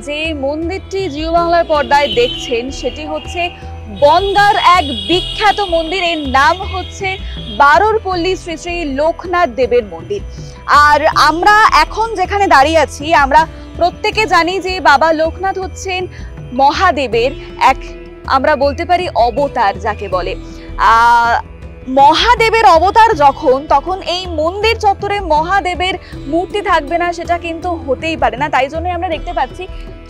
যে মন্দিরটি জিও বাংলার পর্দায় দেখছেন সেটি হচ্ছে বনগাঁর এক বিখ্যাত মন্দির। এর নাম হচ্ছে বারোরপল্লী শ্রী শ্রী লোকনাথ দেবের মন্দির। আর আমরা এখন যেখানে দাঁড়িয়ে আছি আমরা প্রত্যেকে জানি যে বাবা লোকনাথ হচ্ছেন মহাদেবের এক, আমরা বলতে পারি অবতার যাকে বলে। মহাদেবের অবতার যখন, তখন এই মন্দির চত্বরে মহাদেবের মূর্তি থাকবে না সেটা কিন্তু হতেই পারে না। তাই জন্য আমরা দেখতে পাচ্ছি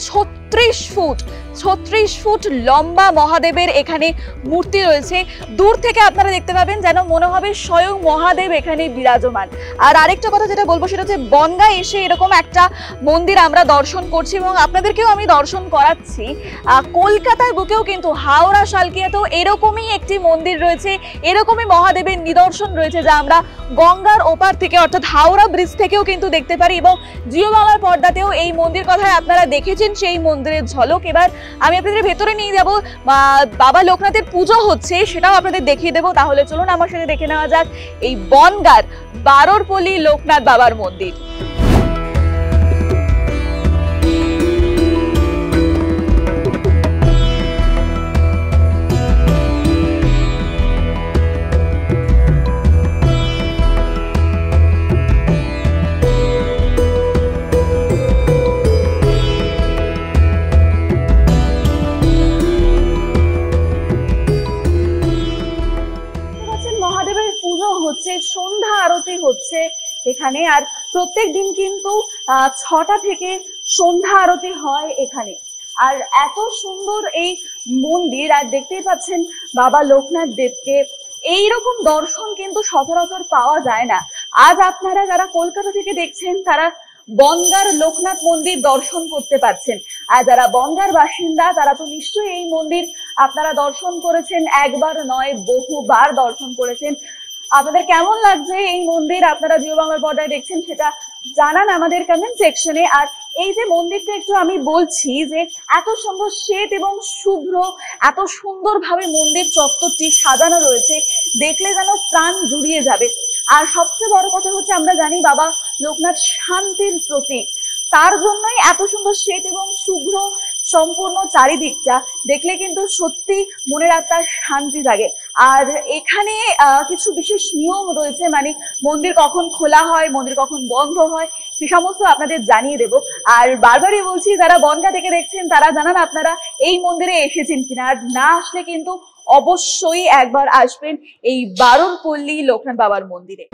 36 ফুট লম্বা মহাদেবের এখানে মূর্তি রয়েছে। দূর থেকে আপনারা দেখতে পাবেন যেন মনে হবে স্বয়ং মহাদেব এখানে বিরাজমান। আর আরেকটা কথা যেটা বলবো সেটা হচ্ছে বনগাঁ এসে এরকম একটা মন্দির আমরা দর্শন করছি এবং আপনাদেরকেও আমি দর্শন করাচ্ছি। কলকাতার বুকেও কিন্তু হাওড়া শালকিয়াতেও এরকমই একটি মন্দির রয়েছে, এরকমই মহাদেবের নিদর্শন রয়েছে যা আমরা গঙ্গার ওপার থেকে অর্থাৎ হাওড়া ব্রিজ থেকেও কিন্তু দেখতে পারি। এবং জিও বাংলার পর্দাতেও এই মন্দির কথায় আপনারা দেখেছেন সেই মন্দিরের ঝলক। এবার আমি আপনাদের ভেতরে নিয়ে যাব, বাবা লোকনাথের পুজো হচ্ছে সেটাও আপনাদের দেখিয়ে দেবো। তাহলে চলুন আমার সাথে দেখে নেওয়া যাক এই বনগাঁর বারোরপল্লী লোকনাথ বাবার মন্দির। হচ্ছে সন্ধ্যা আরতি হচ্ছে এখানে। আর প্রত্যেক দিন কিন্তু 6টা থেকে সন্ধ্যা আরতি হয় এখানে। আর এত সুন্দর এই মন্দির, আর দেখতেই পাচ্ছেন বাবা লোকনাথ দেবকে, এইরকম দর্শন কিন্তু সচরাচর পাওয়া যায় না। আজ আপনারা যারা কলকাতা থেকে দেখছেন তারা বনগাঁর লোকনাথ মন্দির দর্শন করতে পারছেন। আর যারা বনগাঁর বাসিন্দা তারা তো নিশ্চয়ই এই মন্দির আপনারা দর্শন করেছেন, একবার নয় বহুবার দর্শন করেছেন। আপনাদের কেমন লাগছে এই মন্দির, আপনারা জিও বাংলার পর্দায় দেখছেন সেটা জানান আমাদের কমেন্ট সেকশনে। আর এই যে মন্দিরটা একটু আমি বলছি যে এত সুন্দর শ্বেত এবং শুভ্র, এত সুন্দরভাবে মন্দির চত্বরটি সাজানো রয়েছে, দেখলে যেন প্রাণ জুড়িয়ে যাবে। আর সবচেয়ে বড় কথা হচ্ছে আমরা জানি বাবা লোকনাথ শান্তির প্রতীক, তার জন্যই এত সুন্দর শ্বেত এবং শুভ্র সম্পূর্ণ চারিদিকটা দেখলে কিন্তু সত্যি মনের আত্মার শান্তি জাগে। আর এখানে কিছু বিশেষ নিয়ম রয়েছে, মানে মন্দির কখন খোলা হয়, মন্দির কখন বন্ধ হয়, সে সমস্ত আপনাদের জানিয়ে দেব। আর বারবারই বলছি যারা বনগাঁ থেকে দেখছেন তারা জানান আপনারা এই মন্দিরে এসেছেন কিনা। আর না আসলে কিন্তু অবশ্যই একবার আসবেন এই বারোরপল্লী লোকনাথ বাবার মন্দিরে।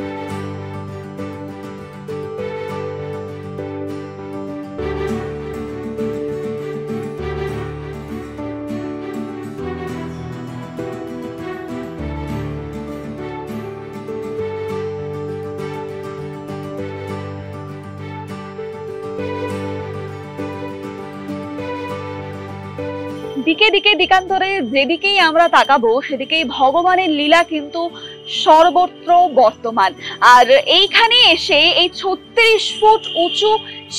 দিকে দিকে দিকান্তরে যেদিকেই আমরা তাকাবো সেদিকেই ভগবানের লীলা কিন্তু সর্বত্র বর্তমান। আর এইখানে এসে এই 36 ফুট উঁচু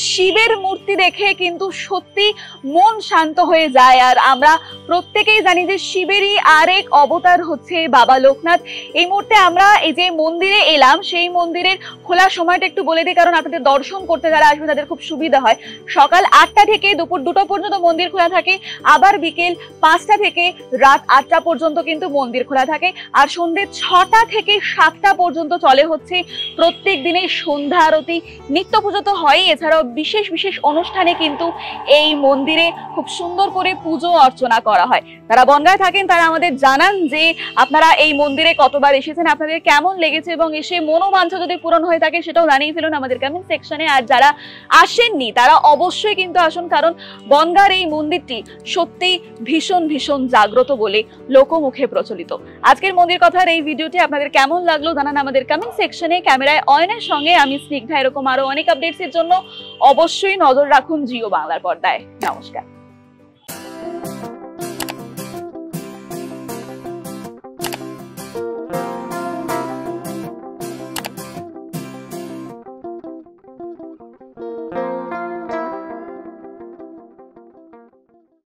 শিবের মূর্তি দেখে কিন্তু সত্যি মন শান্ত হয়ে যায়। আর আমরা প্রত্যেকেই জানি যে শিবেরই আরেক অবতার হচ্ছে বাবা লোকনাথ। এই মুহূর্তে আমরা এই যে মন্দিরে এলাম, সেই মন্দিরের খোলার সময়টা একটু বলে দিই, কারণ আপনাদের দর্শন করতে যারা আসবে তাদের খুব সুবিধা হয়। সকাল 8টা থেকে দুপুর 2টা পর্যন্ত মন্দির খোলা থাকে, আবার বিকেল 5টা থেকে রাত 8টা পর্যন্ত কিন্তু মন্দির খোলা থাকে। আর সন্ধ্যে 6টা থেকে 7টা পর্যন্ত চলে হচ্ছে প্রত্যেক দিনের সন্ধ্যা আরতি। নিত্য পুজো তো হয়, এছাড়াও বিশেষ বিশেষ অনুষ্ঠানে কিন্তু এই মন্দিরে খুব সুন্দর করে পুজো অর্চনা করা হয়। যারা বনগাঁয় থাকেন তারা আমাদের জানান যে আপনারা এই মন্দিরে কতবার এসেছেন, আপনাদের কেমন লেগেছে, এবং এসে মনোবাঞ্ছা যদি পূরণ হয়ে থাকে সেটাও জানিয়ে ফেলুন আমাদের কমেন্ট সেকশনে। আর যারা আসেননি তারা অবশ্যই কিন্তু আসুন, কারণ বনগাঁর এই মন্দিরটি সত্যি ভীষণ ভীষণ জাগ্রত বলে লোকমুখে প্রচলিত। আজকের মন্দির কথার এই ভিডিওটি আপনাদের কেমন লাগলো জানান আমাদের কমেন্ট সেকশনে। ক্যামেরায় অয়নের সঙ্গে আমি স্নিগ্ধা। এরকম আরো অনেক আপডেটস এর জন্য অবশ্যই নজর রাখুন জিও বাংলার পর্দায়। নমস্কার।